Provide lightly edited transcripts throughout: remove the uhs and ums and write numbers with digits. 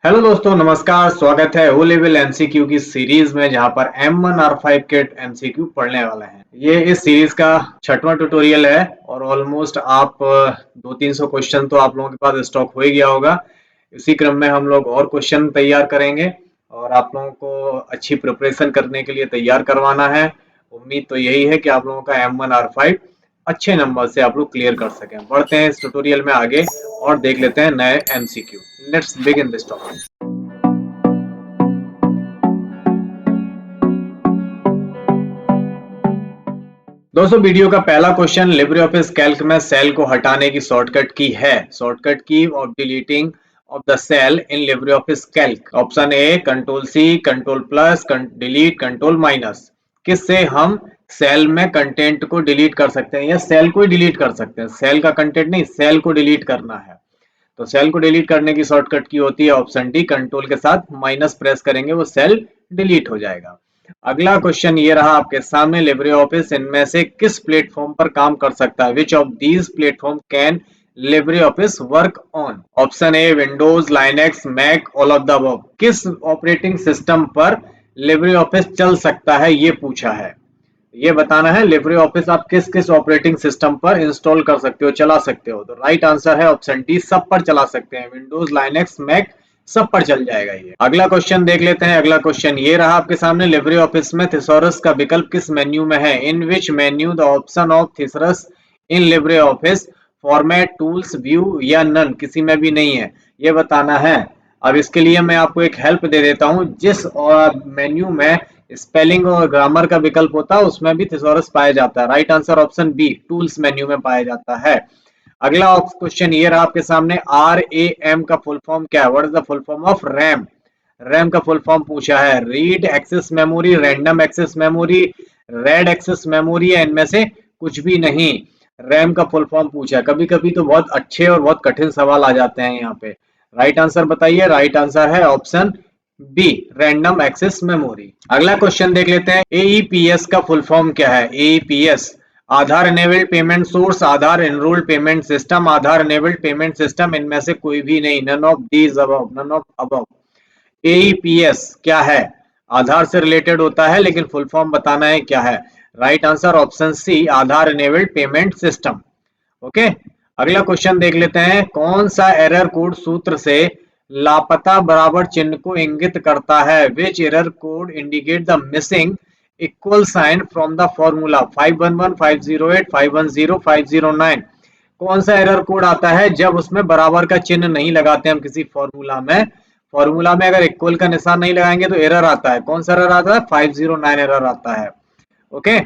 Hello दोस्तों, नमस्कार। स्वागत है ओ लेवल एमसीक्यू की सीरीज में, जहां पर M1 R5 के एमसीक्यू पढ़ने वाले हैं। ये इस सीरीज का 6वां ट्यूटोरियल है और ऑलमोस्ट आप 200-300 क्वेश्चन तो आप लोगों के पास स्टॉक हो ही गया होगा। इसी क्रम में हम लोग और क्वेश्चन तैयार करेंगे और आप लोगों को अच्छी प्रिपरेशन करने के लिए तैयार करवाना है। उम्मीद तो यही है कि आप लोगों का M1 R5 अच्छे नंबर से आप लोग क्लियर कर सकें। बढ़ते हैं इस ट्यूटोरियल में आगे और देख लेते हैं नए MCQ. Let's begin this topic. दोस्तों, वीडियो का पहला क्वेश्चन लिब्रे ऑफिस कैल्क में सेल को हटाने की शॉर्टकट की है। Shortcut key of deleting of the cell in LibreOffice Calc. Option A control C, control plus, delete, control minus. किससे हम सेल में कंटेंट को डिलीट कर सकते हैं या सेल को ही डिलीट कर सकते हैं? सेल का कंटेंट नहीं, सेल को डिलीट करना है। तो सेल को डिलीट करने की शॉर्टकट की होती है ऑप्शन डी, कंट्रोल के साथ माइनस प्रेस करेंगे वो सेल डिलीट हो जाएगा। अगला क्वेश्चन ये रहा आपके सामने, लिब्रे ऑफिस इनमें से किस प्लेटफॉर्म पर काम कर सकता है? Which of these platform can LibreOffice work on? Option A Windows, Linux, Mac, all of the above. किस ऑपरेटिंग सिस्टम पर लिब्रे ऑफिस चल सकता है, ये पूछा है। ये बताना है लिब्रे ऑफिस आप किस किस ऑपरेटिंग सिस्टम पर इंस्टॉल कर सकते हो, चला सकते हो। तो राइट आंसर है ऑप्शन डी, सब पर चला सकते हैं। विंडोज, लाइनेक्स, मैक सब पर चल जाएगा ये। अगला क्वेश्चन देख लेते हैं। अगला क्वेश्चन ये रहा आपके सामने, लिब्रे ऑफिस में थिसॉरस का विकल्प किस मेन्यू में है? In which menu the option of thesaurus in LibreOffice? Format, tools, view या नन? किसी में भी नहीं है, ये बताना है। अब इसके लिए मैं आपको एक हेल्प दे देता हूं। जिस मेन्यू में स्पेलिंग और ग्रामर का विकल्प होता है उसमें भी थिसॉरस पाया जाता है। Right answer option B, tools menu में पाया जाता है। अगला क्वेश्चन ये रहा आपके सामने, RAM का फुल फॉर्म क्या है? What is the full form of RAM? RAM का फुल फॉर्म पूछा है। Read access memory, random access memory, red access memory, या इनमें से कुछ भी नहीं। रैम का फुल फॉर्म पूछा है। कभी कभी तो बहुत अच्छे और बहुत कठिन सवाल आ जाते हैं यहाँ पे। राइट आंसर बताइए। राइट आंसर है option B, random access memory. अगला क्वेश्चन देख लेते हैं। एईपीएस का फुल फॉर्म क्या है? AEPS Aadhaar enabled payment source, Aadhaar enrolled payment system, Aadhaar enabled payment system, इनमें से कोई भी नहीं। None of these above, none of above. AEPS क्या है? आधार से रिलेटेड होता है, लेकिन फुल फॉर्म बताना है क्या है। राइट आंसर ऑप्शन सी, आधार एनेबल्ड पेमेंट सिस्टम। ओके। अगला क्वेश्चन देख लेते हैं। कौन सा एरर कोड सूत्र से लापता बराबर चिन्ह को इंगित करता है? Which error code indicate the missing equal sign from the formula? 511, 508, 510, 509। कौन सा एरर कोड आता है जब उसमें बराबर का चिन्ह नहीं लगाते हम किसी फॉर्मूला में? फॉर्मूला में अगर इक्वल का निशान नहीं लगाएंगे तो एरर आता है। कौन सा एरर आता है? 509 एरर आता है। ओके।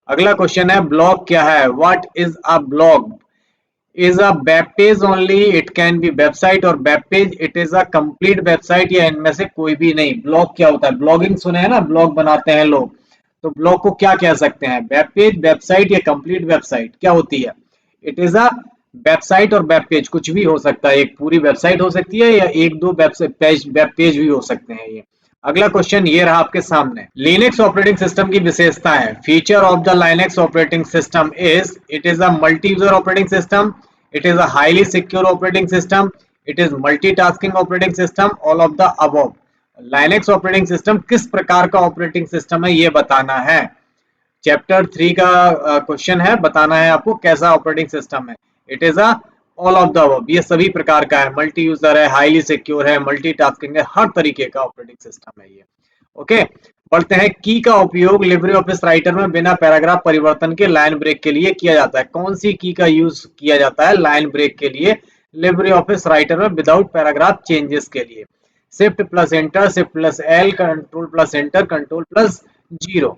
अगला क्वेश्चन है, ब्लॉग क्या है? What is a blog? is a web page only, it can be website और web page, it is a complete website, या इनमें से कोई भी नहीं। ब्लॉग क्या होता है? ब्लॉगिंग सुने हैं ना, ब्लॉग बनाते हैं लोग। तो ब्लॉग को क्या कह सकते हैं? वेब पेज, वेबसाइट या कंप्लीट वेबसाइट क्या होती है? इट इज अ वेबसाइट और वेब पेज कुछ भी हो सकता है। एक पूरी वेबसाइट हो सकती है या एक दो वेब पेज भी हो सकते हैं ये। अगला क्वेश्चन ये रहा आपके सामने, लिनक्स ऑपरेटिंग सिस्टम की विशेषता है। Feature of the Linux operating system is, it is a multi user operating system, it is a highly secure operating system, it is multitasking operating system, all of the above. Linux operating system किस प्रकार का operating system है, ये बताना है। Chapter 3 का question है, बताना है आपको कैसा ऑपरेटिंग सिस्टम है। It is a all of the above, ये सभी प्रकार का है। मल्टी यूजर है, हाईली सिक्योर है, मल्टीटास्किंग है, हर तरीके का ऑपरेटिंग सिस्टम है ये। ओके। पढ़ते हैं। की का उपयोग लिब्रे ऑफिस राइटर में बिना पैराग्राफ परिवर्तन के लाइन ब्रेक के लिए किया जाता है। कौन सी की का यूज किया जाता है लाइन ब्रेक के लिए लिब्रे ऑफिस राइटर में विदाउट पैराग्राफ चेंजेस के लिए? Shift plus enter, shift plus L, control plus enter, control plus zero.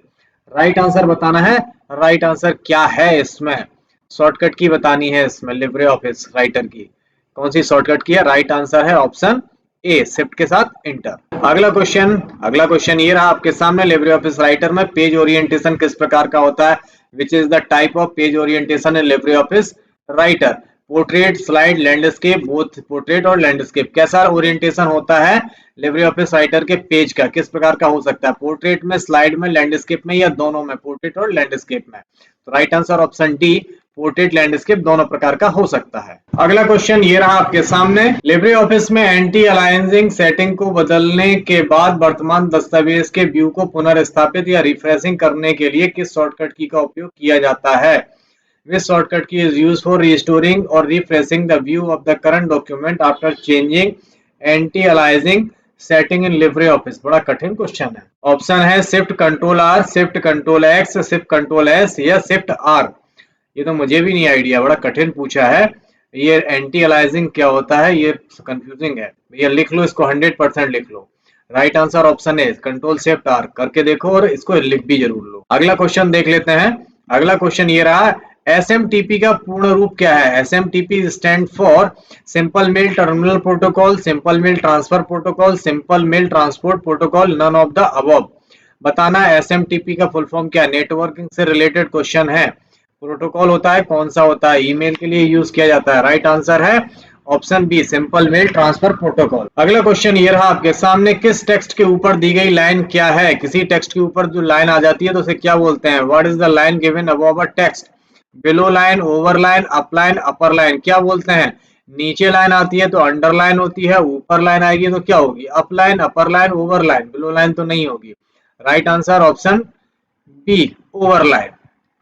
Right answer बताना है। राइट आंसर क्या है इसमें? शॉर्टकट की बतानी है इसमें लिब्रे ऑफिस राइटर की। कौन सी शॉर्टकट की है? राइट आंसर है ऑप्शन ए, शिफ्ट के साथ एंटर। अगला क्वेश्चन ये रहा आपके सामने, लिब्रे ऑफिस राइटर में पेज ओरिएंटेशन किस प्रकार का होता है? Which is the type of page orientation in Libre office writer? Portrait, slide, landscape, both portrait और लैंडस्केप। कैसा ओरिएंटेशन होता है लिब्रे ऑफिस राइटर के पेज का? किस प्रकार का हो सकता है? पोर्ट्रेट में, स्लाइड में, लैंडस्केप में, या दोनों में? पोर्ट्रेट और लैंडस्केप में। तो right answer option D, portrait, landscape दोनों प्रकार का हो सकता है। अगला क्वेश्चन ये रहा आपके सामने, लिब्रे ऑफिस में एंटी अलायंसिंग सेटिंग को बदलने के बाद वर्तमान दस्तावेज के व्यू को पुनर्स्थापित या रिफ्रेशिंग करने के लिए किस शॉर्टकट की का उपयोग किया जाता है? Which shortcut key is used for restoring or refreshing the view of the current document after changing anti-aliasing setting in LibreOffice? बड़ा कठिन क्वेश्चन है। ऑप्शन है shift control R, shift control X, shift control S या shift R. ये तो मुझे भी नहीं आइडिया, बड़ा कठिन पूछा है। ये एंटी अलाइजिंग क्या होता है, ये कंफ्यूजिंग है। भैया लिख लो इसको, 100% लिख लो। राइट आंसर ऑप्शन है कंट्रोल शिफ्ट आर। करके देखो और इसको लिख भी जरूर लो। अगला क्वेश्चन देख लेते हैं। अगला क्वेश्चन ये रहा, SMTP का पूर्ण रूप क्या है? SMTP stand for simple mail terminal protocol, simple mail transfer protocol, simple mail transport protocol, none of the above. बताना है SMTP का फुल फॉर्म क्या है। नेटवर्किंग से रिलेटेड क्वेश्चन है। प्रोटोकॉल होता है, कौन सा होता है? ईमेल के लिए यूज किया जाता है। राइट आंसर है option B, simple mail transfer protocol. अगला क्वेश्चन ये रहा आपके सामने, किस टेक्स्ट के ऊपर दी गई लाइन क्या है? किसी टेक्स्ट के ऊपर जो लाइन आ जाती है तो उसे क्या बोलते हैं? What is the line given above a text? Below line, over line, up line, upper line, क्या बोलते हैं? नीचे लाइन आती है तो अंडरलाइन होती है, ऊपर लाइन आएगी तो क्या होगी? Up line, upper line, over line. Below line तो नहीं होगी। Right answer option B, over line.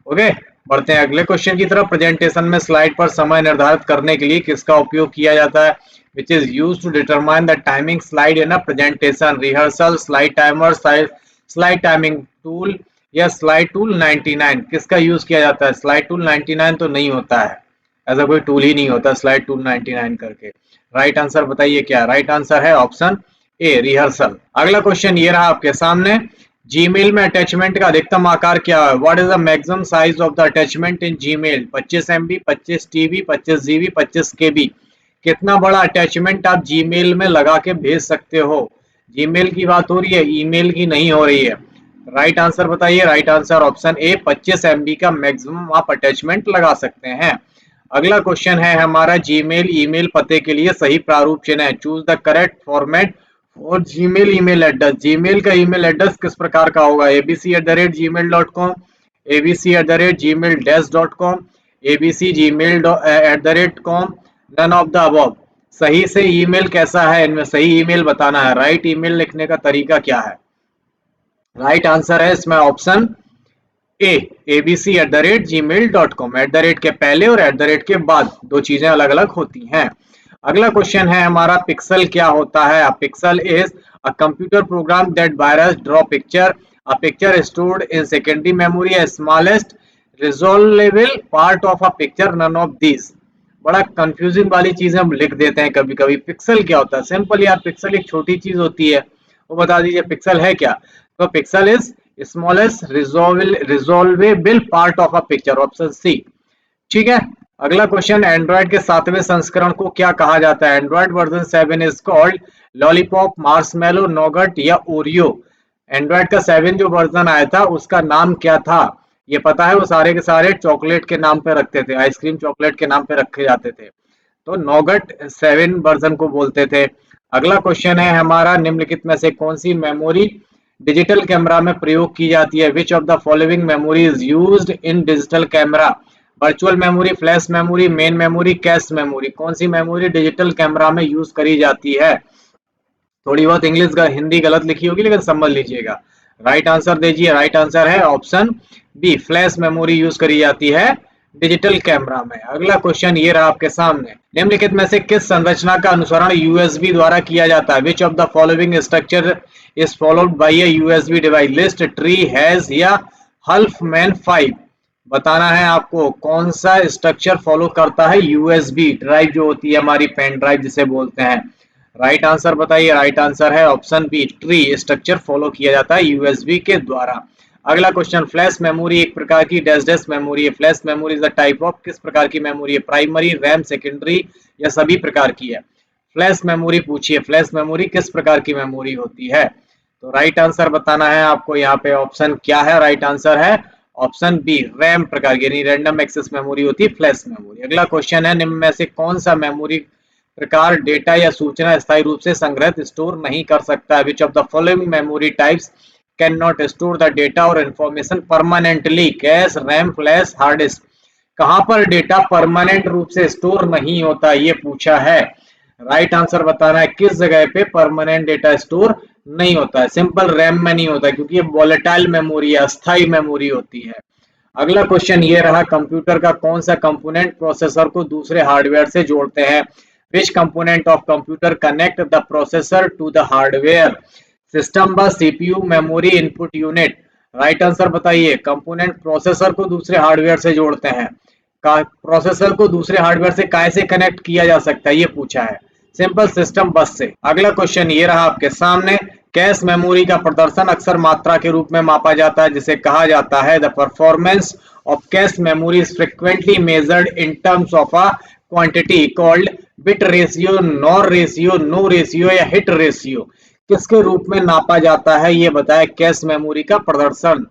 Okay, बढ़ते हैं अगले क्वेश्चन की तरफ। प्रेजेंटेशन में स्लाइड पर समय निर्धारित करने के लिए किसका उपयोग किया जाता है? Which is use to determine the timing slide in a presentation. Rehearsal, slide timer, slide timing tool या स्लाइड टूल 99। किसका यूज किया जाता है? स्लाइड टूल 99 तो नहीं होता है, ऐसा कोई टूल ही नहीं होता स्लाइड टूल 99 करके। राइट आंसर बताइए क्या? राइट आंसर है ऑप्शन ए, रिहर्सल। अगला क्वेश्चन ये रहा आपके सामने, जीमेल में अटैचमेंट का अधिकतम आकार क्या है? What is the maximum size of the attachment in Gmail? 25 MB, 25 TB, 25 GB, 25 KB। कितना बड़ा अटैचमेंट आप जीमेल में लगा के भेज सकते हो? जीमेल की बात हो रही है, ईमेल की नहीं हो रही है। राइट आंसर बताइए। राइट आंसर ऑप्शन ए, 25 MB का मैक्सिमम आप अटैचमेंट लगा सकते हैं। अगला क्वेश्चन है हमारा, जीमेल ईमेल पते के लिए सही प्रारूप चुनें। चूज द करेक्ट फॉर्मेट और जीमेल ईमेल एड्रेस। जीमेल का ईमेल एड्रेस किस प्रकार का होगा? abc@gmail.com, abc@gmail-.com, abc@gmail.com, none of the above. सही से ईमेल कैसा है, इनमें सही ईमेल बताना है। राइट ईमेल लिखने का तरीका क्या है? राइट आंसर है इसमें option A, abc@gmail.com। At the rate के पहले और एट द रेट के बाद दो चीजें अलग अलग होती हैं। अगला क्वेश्चन है हमारा, पिक्सल क्या होता है? Pixel is a computer program that virus draw picture, a picture stored in secondary memory, a smallest resolvable part of a picture, none of this. बड़ा कंफ्यूजिंग वाली चीजें हम लिख देते हैं कभी कभी। पिक्सल क्या होता है? सिंपल यार, पिक्सल एक छोटी चीज होती है, वो बता दीजिए पिक्सल है क्या? तो pixel is smallest resolvable part of a picture, option C. ठीक है। अगला क्वेश्चन, एंड्रॉइड के 7वें संस्करण को क्या कहा जाता है? Android version 7 is called lollipop, Marshmallow, nougat या ओरियो। एंड्रॉइड का 7 जो वर्जन आया था उसका नाम क्या था? ये पता है, वो सारे के सारे चॉकलेट के नाम पे रखते थे, आइसक्रीम चॉकलेट के नाम पे रखे जाते थे, तो नोगट 7 वर्जन को बोलते थे। अगला क्वेश्चन है हमारा, निम्नलिखित में से कौन सी मेमोरी डिजिटल कैमरा में प्रयोग की जाती है? Which of the following memory is used in digital camera? Virtual memory, flash memory, main memory, cache memory. कौन सी मेमोरी डिजिटल कैमरा में यूज करी जाती है? थोड़ी बहुत इंग्लिश हिंदी गलत लिखी होगी लेकिन समझ लीजिएगा। राइट आंसर दीजिए। राइट आंसर है option B, flash memory use करी जाती है डिजिटल कैमरा में। अगला क्वेश्चन ये रहा आपके सामने, निम्नलिखित में से किस संरचना का अनुसरण यूएसबी द्वारा किया जाता है? Which of the following structure is followed by A USB device? List, tree, has या हल्फमैन 5। बताना है आपको कौन सा स्ट्रक्चर फॉलो करता है यूएसबी ड्राइव, जो होती है हमारी पेन ड्राइव जिसे बोलते हैं। राइट आंसर बताइए। राइट आंसर है option B, tree structure follow किया जाता है यूएसबी के द्वारा। अगला क्वेश्चन, फ्लैश मेमोरी एक प्रकार की डैश डैश मेमोरी है। Flash memory is the type of, किस प्रकार की मेमोरी है? प्राइमरी, रैम, सेकेंडरी या सभी प्रकार की है? फ्लैश मेमोरी पूछिए, फ्लैश मेमोरी किस प्रकार की मेमोरी होती है? तो राइट आंसर बताना है आपको यहाँ पे ऑप्शन क्या है? राइट आंसर है ऑप्शन बी, रैम प्रकार की, यानी रैंडम एक्सेस मेमोरी होती है फ्लैश मेमोरी। अगला क्वेश्चन है, निम्न में से कौन सा मेमोरी प्रकार डेटा या सूचना स्थायी रूप से संग्रहित स्टोर नहीं कर सकता है? Which of the following memory types can not store the data और information permanently? Cache, RAM, flash, hard disk. कहां पर डेटा परमानेंट रूप से स्टोर नहीं होता, ये पूछा है। राइट आंसर बताना है किस जगह पे परमानेंट डेटा स्टोर नहीं होता है। सिंपल रैम में नहीं होता क्योंकि ये वोलेटाइल मेमोरी है, अस्थाई मेमोरी होती है। अगला क्वेश्चन ये रहा, कंप्यूटर का कौन सा कंपोनेंट प्रोसेसर को दूसरे हार्डवेयर से जोड़ते हैं। Which component of computer connect the processor to the hardware. System bus, CPU, memory, input unit. Right answer बताइए। कंपोनेंट प्रोसेसर को दूसरे हार्डवेयर से जोड़ते हैं। प्रोसेसर को दूसरे हार्डवेयर से कैसे कनेक्ट किया जा सकता है, ये पूछा है। सिंपल, सिस्टम बस से। अगला क्वेश्चन ये रहा आपके सामने, कैश मेमोरी का प्रदर्शन अक्सर मात्रा के रूप में मापा जाता है जिसे कहा जाता है the performance of cache memory is frequently measured in terms of a quantity called bit ratio, nor ratio, no ratio या हिट रेशियो। किसके रूप में नापा जाता है ये बताए। कैश मेमोरी का प्रदर्शन,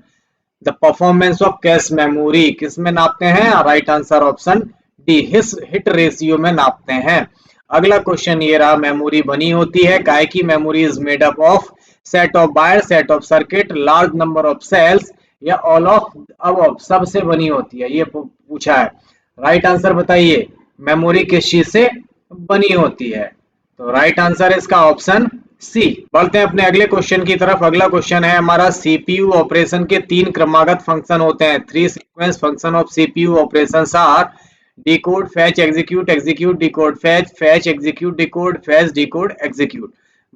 the performance of cache memory किस में नापते हैं। Right answer option D, hit ratio में नापते हैं। अगला क्वेश्चन ये रहा, मेमोरी बनी होती है काय की। Memory is made up of set of buyer, set of circuit, large number of cells या ऑल ऑफ अब सबसे बनी होती है, ये पूछा है। राइट आंसर बताइए, मेमोरी किस चीज से बनी होती है। तो राइट आंसर इसका ऑप्शन सी। बढ़ते हैं अपने अगले क्वेश्चन की तरफ। अगला क्वेश्चन है हमारा, सीपीयू ऑपरेशन के 3 क्रमागत फंक्शन होते हैं। 3 sequence function of CPU operations are decode, fetch, execute, execute, decode, fetch, fetch, execute, decode, fetch, decode, execute.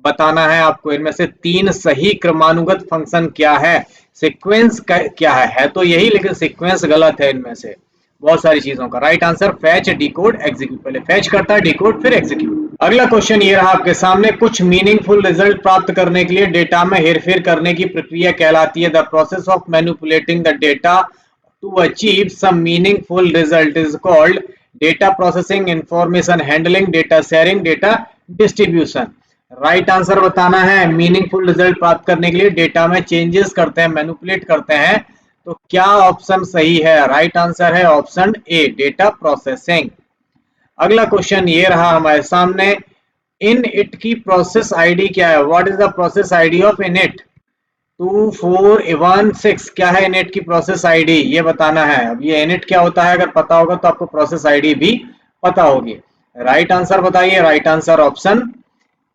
बताना है आपको इनमें से 3 सही क्रमानुगत फंक्शन क्या है। सीक्वेंस क्या है तो यही, लेकिन सीक्वेंस गलत है इनमें से बहुत सारी चीजों का। Right answer fetch, decode, execute. पहले फैच करता है, डिकोड, फिर एग्जीक्यूट। अगला क्वेश्चन ये रहा आपके सामने, कुछ मीनिंगफुल रिजल्ट प्राप्त करने के लिए डेटा में हेरफेर करने की प्रक्रिया कहलाती है। The process of manipulating the data to achieve some meaningful result is called data processing, information handling, data sharing, data distribution. Right answer बताना है। मीनिंगफुल रिजल्ट प्राप्त करने के लिए डेटा में चेंजेस करते हैं, मैनिपुलेट करते हैं, तो क्या ऑप्शन सही है। राइट आंसर है ऑप्शन ए, डेटा प्रोसेसिंग। अगला क्वेश्चन ये रहा हमारे सामने, इन इट की प्रोसेस आईडी क्या है। What is the process ID of init 2416। क्या है इनिट की प्रोसेस आईडी, ये बताना है। अब ये इनिट क्या होता है अगर पता होगा तो आपको प्रोसेस आईडी भी पता होगी। राइट आंसर बताइए। राइट आंसर ऑप्शन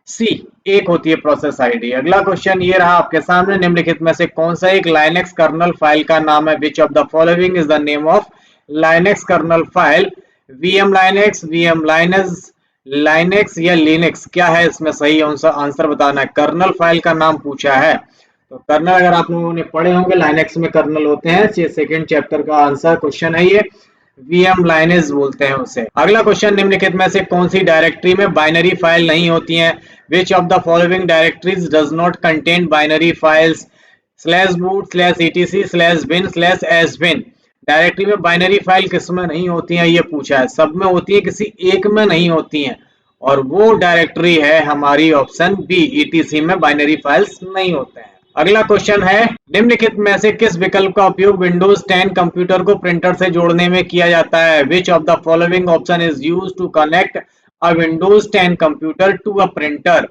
सी, एक होती है प्रोसेस आईडी। अगला क्वेश्चन ये रहा आपके सामने, निम्नलिखित में से कौन सा एक लाइनेक्स कर्नल फाइल का नाम है। Which of the following is the name of Linux kernel file. VM Linux, VM Linus, Linux या लिनक्स। क्या है इसमें सही आंसर बताना है। कर्नल फाइल का नाम पूछा है, तो कर्नल अगर आप लोगों ने पढ़े होंगे, लाइनेक्स में कर्नल होते हैं। सेकंड चैप्टर का आंसर क्वेश्चन है ये, वीएम लाइनेक्स बोलते हैं उसे। अगला क्वेश्चन, निम्नलिखित में से कौन सी डायरेक्टरी में बाइनरी फाइल नहीं होती हैं। Which of the following directories does not contain binary files. Slash boot, slash ETC, slash bin, slash S bin. Directory में बाइनरी फाइल किस में नहीं होती है ये पूछा है। सब में होती है, किसी एक में नहीं होती हैं, और वो डायरेक्टरी है हमारी ऑप्शन बी, ईटीसी में बाइनरी फाइल्स नहीं होते हैं। अगला क्वेश्चन है, निम्नलिखित में से किस विकल्प का उपयोग विंडोज 10 कंप्यूटर को प्रिंटर से जोड़ने में किया जाता है। Which of the following option is used to connect a Windows 10 computer to a printer.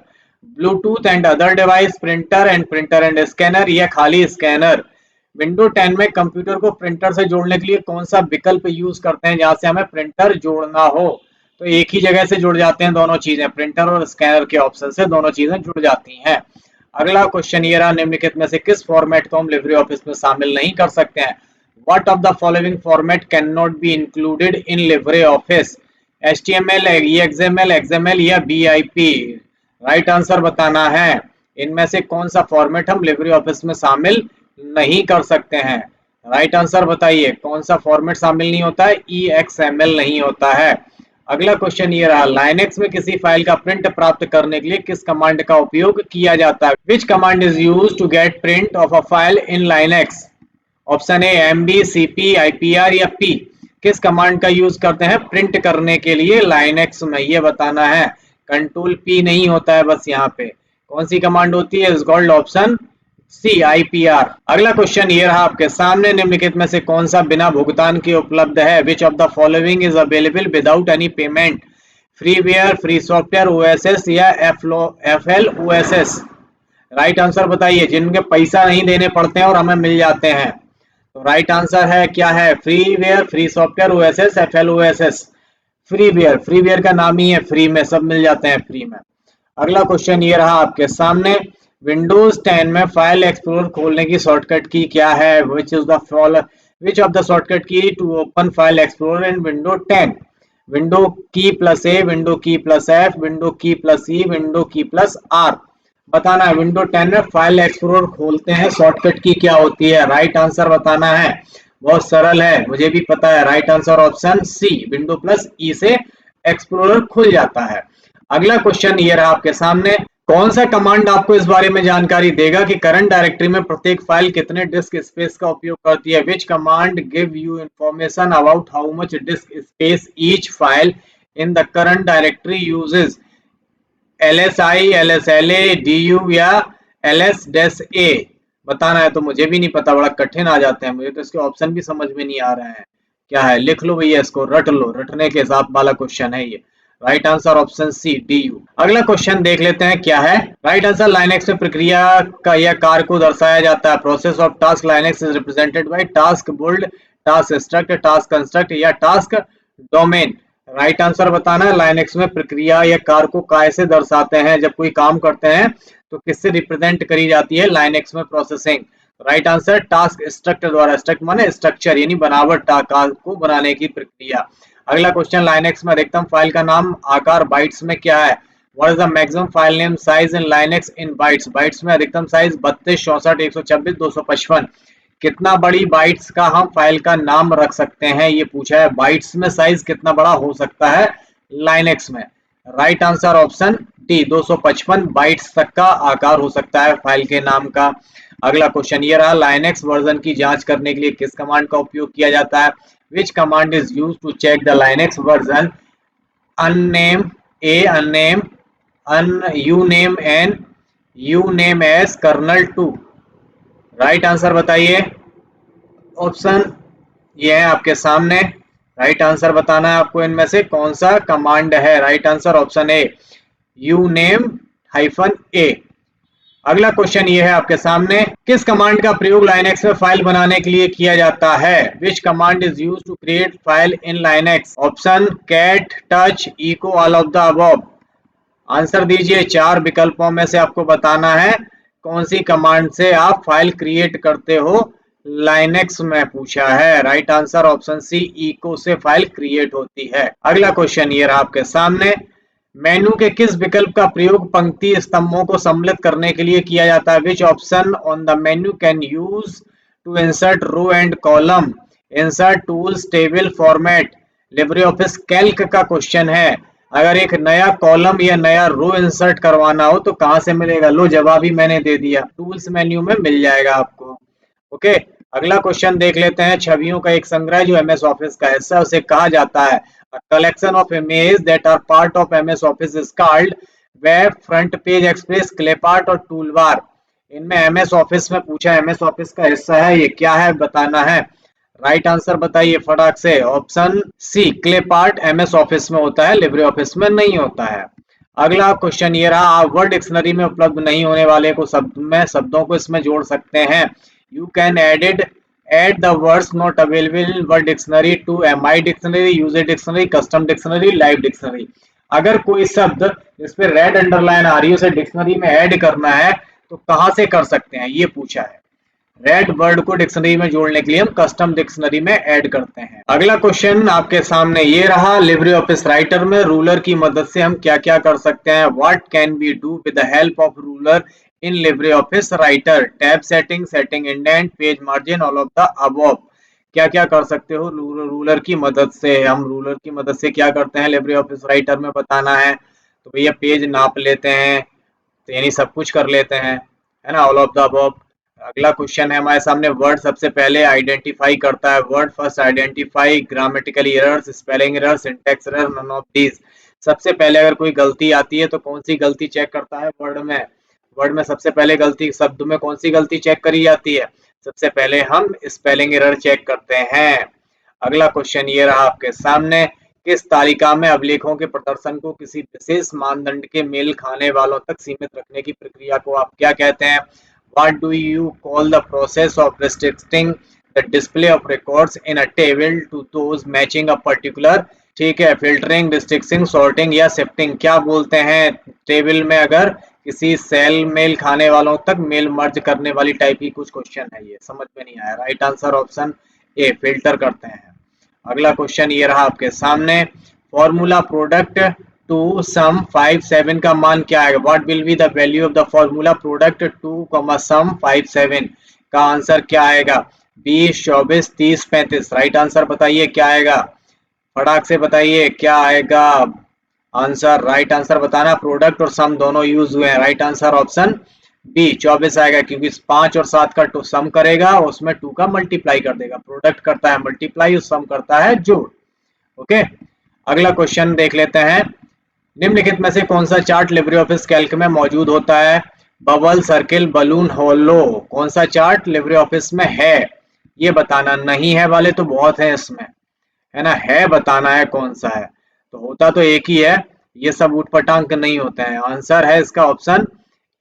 Bluetooth and other device, printer and scanner, या खाली स्कैनर। विंडो 10 में कंप्यूटर को प्रिंटर से जोड़ने के लिए कौन सा विकल्प यूज करते हैं जहां से हमें प्रिंटर जोड़ना हो। तो एक ही जगह से जुड़ जाते हैं दोनों चीजें, प्रिंटर और स्कैनर के ऑप्शन से दोनों चीजें जुड़ जाती हैं। अगला क्वेश्चन ये रहा, निम्नलिखित में से किस फॉर्मेट को हम लिब्रे ऑफिस में शामिल नहीं कर सकते हैं। What of the following format can not be included in Libre office. HTML, EXML, XML या BIP। राइट आंसर बताना है। इनमें से कौन सा फॉर्मेट हम लिब्रे ऑफिस में शामिल नहीं कर सकते हैं। राइट आंसर बताइए, कौन सा फॉर्मेट शामिल नहीं होता है। EXML नहीं होता है। अगला क्वेश्चन ये रहा, लाइनेक्स में किसी फाइल का प्रिंट प्राप्त करने के लिए किस कमांड का उपयोग किया जाता है। Which command is used to get print of a file in Linux. Option A MD, CP, IPR या P। किस कमांड का यूज करते हैं प्रिंट करने के लिए लाइनेक्स में, ये बताना है। कंट्रोल P नहीं होता है बस यहाँ पे। कौन सी कमांड होती है, is called option C, IPR। अगला क्वेश्चन ये रहा आपके सामने, निम्नलिखित में से कौन सा बिना भुगतान के उपलब्ध है। Which of the following is available without any payment. Freeware, free software, OSS या FL OSS। राइट आंसर बताइए, जिनके पैसा नहीं देने पड़ते हैं और हमें मिल जाते हैं। तो राइट आंसर है क्या है, freeware, free software, OSS, FLOSS. Freeware का नाम ही है, फ्री में सब मिल जाते हैं फ्री में। अगला क्वेश्चन ये रहा आपके सामने, विंडोज 10 में फाइल एक्सप्लोरर खोलने की शॉर्टकट की क्या है, which of the shortcut key to open file explorer in window 10? Window key plus A, window key plus F, window key plus E, window key plus R. बताना है window 10 में file explorer खोलते हैं, shortcut key क्या होती है, right answer बताना है। बहुत सरल है, मुझे भी पता है, right answer option C, window plus E से एक्सप्लोरर खुल जाता है। अगला क्वेश्चन ये रहा आपके सामने, कौन सा कमांड आपको इस बारे में जानकारी देगा कि करंट डायरेक्टरी में प्रत्येक फाइल कितने डिस्क स्पेस का उपयोग करती है? Which command give you information about how much disc space each file in the current directory uses? LSI, LSLA, DU या LS-A? बताना है, तो मुझे भी नहीं पता, बड़ा कठिन आ जाते हैं मुझे तो, इसके ऑप्शन भी समझ में नहीं आ रहे हैं। क्या है, लिख लो भैया, इसको रट लो, रटने के हिसाब वाला क्वेश्चन है ये। Right answer option C, DU। अगला क्वेश्चन देख लेते हैं क्या है। राइट आंसर, लाइनेक्स में प्रक्रिया का या कार्य को दर्शाया जाता है। Process of task Linux is represented by task built, task struct, task construct या टास्क डोमेन। राइट आंसर बताना है, लाइनेक्स में प्रक्रिया या कार्य को काय से दर्शाते हैं, जब कोई काम करते हैं तो किससे रिप्रेजेंट करी जाती है लाइनेक्स में processing? Right answer task struct द्वारा, स्ट्रक्ट माने स्ट्रक्चर यानी बनावट, कार्य को बनाने की प्रक्रिया। अगला क्वेश्चन, लाइनेक्स में अधिकतम फाइल का नाम आकार बाइट्स में क्या है? What is the maximum file name size in Linux in bytes? Bytes में अधिकतम साइज 32, 64, 126, 255। कितना बड़ी बाइट्स का हम फाइल का नाम रख सकते हैं, ये पूछा है। बाइट्स में साइज कितना बड़ा हो सकता है लाइनेक्स में? Right answer option D, 255 bytes तक का आकार हो सकता है फाइल के नाम का। अगला क्वेश्चन ये रहा, लाइनेक्स वर्जन की जांच करने के लिए किस कमांड का उपयोग किया जाता है? Which command is use to check the Linux version? Uname A, uname, uname N, uname S, kernel 2। Right answer बताइए। ऑप्शन ये है आपके सामने, राइट आंसर बताना है आपको, इनमें से कौन सा कमांड है? Right answer option A, uname hyphen A. अगला क्वेश्चन ये है आपके सामने, किस कमांड का प्रयोग लाइनेक्स में फाइल बनाने के लिए किया जाता है? Which command is use to create file in Linux? Option cat, touch, echo, all of the above. Answer दीजिए, चार विकल्पों में से आपको बताना है कौन सी कमांड से आप फाइल क्रिएट करते हो लाइनेक्स में, पूछा है। Right answer option C, echo से फाइल क्रिएट होती है। अगला क्वेश्चन ये रहा आपके सामने, मेनू के किस विकल्प का प्रयोग पंक्ति स्तंभों को सम्मिलित करने के लिए किया जाता है? Which option on the menu can use to insert row and column? Insert, tools, table, format. LibreOffice Calc का क्वेश्चन है। अगर एक नया कॉलम या नया रो इंसर्ट करवाना हो तो कहां से मिलेगा? लो, जवाब ही मैंने दे दिया, टूल्स मेन्यू में मिल जाएगा आपको। ओके, अगला क्वेश्चन देख लेते हैं, छवियों का एक संग्रह जो एमएस ऑफिस का हिस्सा है उसे कहा जाता है? A collection of images that are part of MS Office is called web, front page, express, clipart और टूलबार। इनमें एमएस ऑफिस में पूछा, एमएस ऑफिस का हिस्सा है, ये क्या है बताना है। राइट आंसर बताइए फटाक से। ऑप्शन सी, क्लेपार्ट एमएस ऑफिस में होता है, लिब्रे ऑफिस में नहीं होता है। अगला क्वेश्चन ये रहा, आप वर्ड डिक्शनरी में उपलब्ध नहीं होने वाले को शब्दों को इसमें जोड़ सकते हैं। You can add the words not available in word dictionary to mi dictionary, user dictionary, custom dictionary, live dictionary। अगर कोई शब्द इस पे रेड अंडरलाइन आ रही है उसे डिक्शनरी में ऐड करना है तो कहां से कर सकते हैं, ये पूछा है। रेड वर्ड को डिक्शनरी में जोड़ने के लिए हम कस्टम डिक्शनरी में ऐड करते हैं। अगला क्वेश्चन आपके सामने ये रहा, लिब्रे ऑफिस राइटर में रूलर की मदद से हम क्या क्या कर सकते हैं? What can be do with the help of ruler in Libre office writer? Tab setting, setting indent, page margin, all of the above. क्या क्या कर सकते हो रूलर की मदद से? हम रूलर की मदद से क्या करते हैं लिब्रे ऑफिस राइटर में बताना है। तो भैया पेज नाप लेते हैं, तो यानी सब कुछ कर लेते हैं, है ना, ऑल ऑफ द अबव। अगला क्वेश्चन है हमारे सामने, वर्ड सबसे पहले आइडेंटिफाई करता है? Word first identify grammatical errors, spelling errors, syntax error, none of these. सबसे पहले अगर कोई गलती आती है तो कौन सी गलती चेक करता है वर्ड में? वर्ड में सबसे पहले गलती, शब्द में कौन सी गलती चेक करी जाती है? सबसे पहले हम स्पेलिंग एरर चेक करते हैं। अगला क्वेश्चन ये रहा आपके सामने, किस तालिका में अभिलेखों के प्रदर्शन को किसी विशेष मानदंड के मेल खाने वालों तक सीमित रखने की प्रक्रिया को आप क्या कहते हैं? What do you call the process of restricting the display of records in a table to those matching a particular. ठीक है, फिल्टरिंग, डिस्ट्रिक्टिंग, सॉर्टिंग या शिफ्टिंग क्या बोलते हैं? टेबल में अगर किसी सेल मेल खाने वालों तक मेल मर्ज करने वाली टाइप की कुछ क्वेश्चन है, ये समझ में नहीं आया। राइट आंसर ऑप्शन ए, फिल्टर करते हैं। अगला क्वेश्चन ये रहा आपके सामने, फॉर्मूला प्रोडक्ट टू सम 5 7 का मान क्या आएगा? What will be the value of the formula product 2 सम 5 7 का आंसर क्या आएगा? 20 24 30 35। राइट आंसर बताइए क्या आएगा, फटाक से बताइए क्या आएगा आंसर। राइट आंसर बताना, प्रोडक्ट और सम दोनों यूज हुए हैं। राइट आंसर ऑप्शन बी 24 आएगा, क्योंकि 5 और 7 का टू सम करेगा, उसमें 2 का मल्टीप्लाई कर देगा। प्रोडक्ट करता है मल्टीप्लाई और सम करता है जोड़। ओके, अगला क्वेश्चन देख लेते हैं। निम्नलिखित में से कौन सा चार्ट लिब्रे ऑफिस कैल्क में मौजूद होता है? बबल, सर्किल, बलून, होलो। कौन सा चार्ट लिब्रे ऑफिस में है ये बताना। नहीं है वाले तो बहुत है इसमें, है ना, है बताना है कौन सा है। तो होता तो एक ही है, ये सब उठपटांग नहीं होते हैं। आंसर है इसका ऑप्शन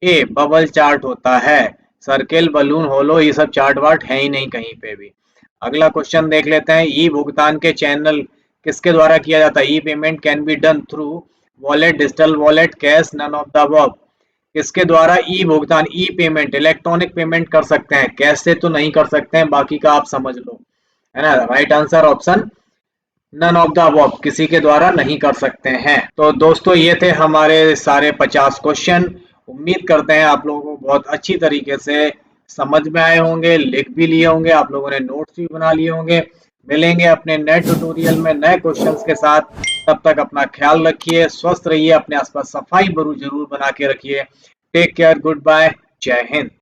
ए, बबल चार्ट होता है। सर्किल, बलून, होलो ये सब चार्ट वार्ट है ही नहीं कहीं पे भी। अगला क्वेश्चन देख लेते हैं। ई भुगतान के चैनल किसके द्वारा किया जाता है? E payment can be done through wallet, digital wallet, cash, none of the above. किसके द्वारा ई भुगतान, ई पेमेंट, इलेक्ट्रॉनिक पेमेंट कर सकते हैं, कैश से तो नहीं कर सकते हैं, बाकी का आप समझ लो, है ना। Right answer option none of the above, किसी के द्वारा नहीं कर सकते हैं। तो दोस्तों ये थे हमारे सारे 50 क्वेश्चन। उम्मीद करते हैं आप लोगों को बहुत अच्छी तरीके से समझ में आए होंगे, लिख भी लिए होंगे, आप लोगों ने नोट्स भी बना लिए होंगे। मिलेंगे अपने नए ट्यूटोरियल में नए क्वेश्चंस के साथ। तब तक अपना ख्याल रखिए, स्वस्थ रहिए, अपने आसपास सफाई जरूर बना के रखिए। टेक केयर, गुड बाय, जय हिंद।